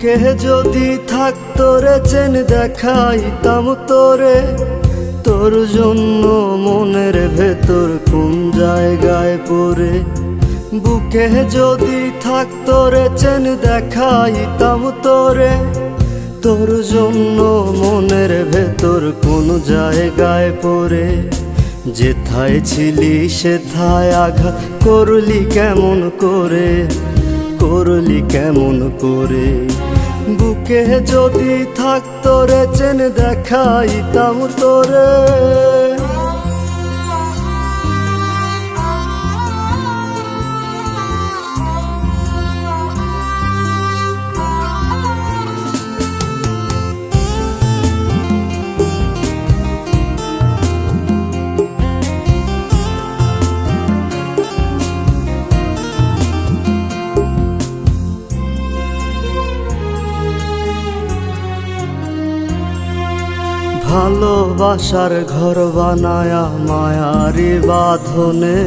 বুকে যদি থাকতো রে চেন দেখাইতাম তোরে, তোর জন্য মনের ভেতর কোন জায়গায় পড়ে। বুকে যদি থাকতো রে চেন দেখাইতাম তোরে, তোর জন্য মনের ভেতর কোন জায়গায় পড়ে। যেথায় ছিলি সেথায় আঘাত করলি কেমন করে, করলি কেমন করে। বুকে যদি থাকতো রে চেন দেখাইতাম তোরে। ভালোবাসার ঘর বানায়া মায়ারি বাঁধনে,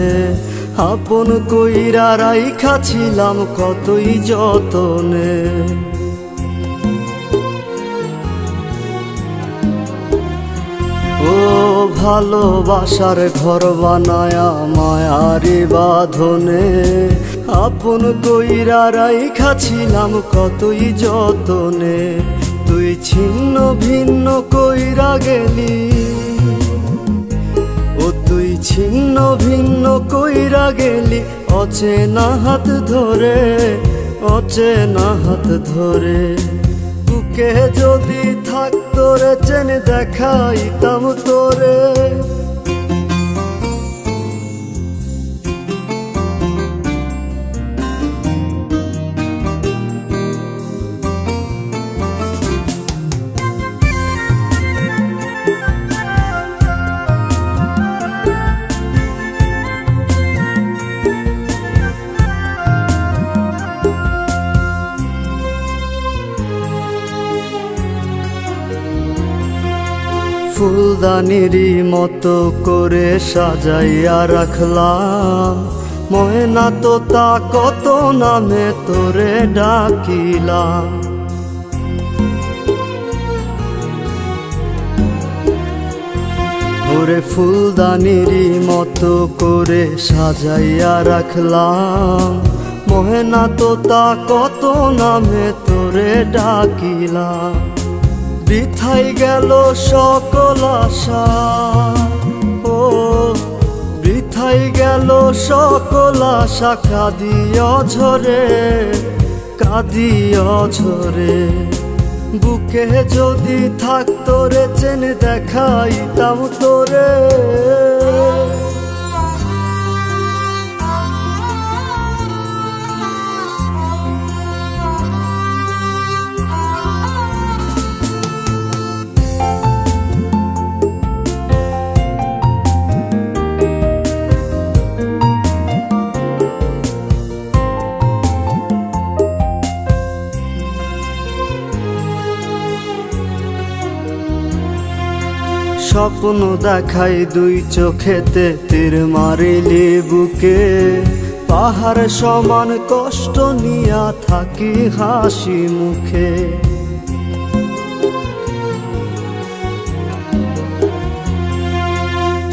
আপন কইরা রাইখা ছিলাম কতই যতনে। ও ভালোবাসার ঘর বানায়া মায়ারি বাঁধনে, আপন কইরা রাইখা ছিলাম কতই যতনে। তুই ছিন্ন ভিন্ন কইরা গেলি, ও তুই ছিন্ন ভিন্ন কইরা গেলি, অচেনা হাত ধরে, অচেনা হাত ধরে। বুকে যদি থাকতো রে চেন দেখাইতাম তোরে। ফুলদানিরই মতো করে সাজাইয়া রাখলাম, ময়না তোতা কত নামে তোরে ডাকিলাম। ওরে ফুলদানিরই মতো করে সাজাইয়া রাখলাম, ময়না তোতা কত নামে তোরে ডাকিলাম। বৃথাই গেল সকল আশা, ও বৃথাই গেল সকল আশা, কাঁদিয়া ঝরে, কাঁদিয়া ঝরে। বুকে যদি থাকতো রে চেন দেখাইতাম তোরে। স্বপ্ন দেখাই দুই চোখেতে, তীর মারিলি বুকে। পাহাড় সমান কষ্ট নিয়া থাকি হাসি মুখে।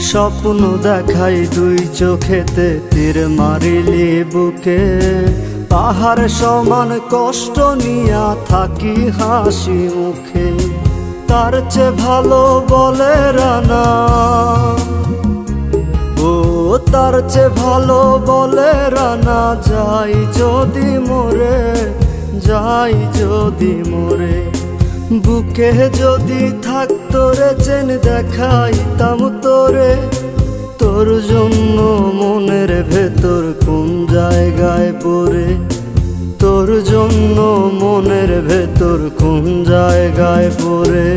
স্বপ্ন দেখাই দুই চোখেতে, তীর মারিলি বুকে। পাহাড় সমান কষ্ট নিয়া থাকি হাসি মুখে। তার চেয়ে ভালো বলে রানা, ও তার চেয়ে ভালো বলে রানা, যাই যদি মোরে, যাই যদি মোরে। বুকে যদি থাকতো রে চেন দেখাইতাম তোরে, তোর জন্য মনের ভেতর কোন জায়গায় পড়ে। তোর জন্য মনের ভেতর কোন জায়গায় পড়ে।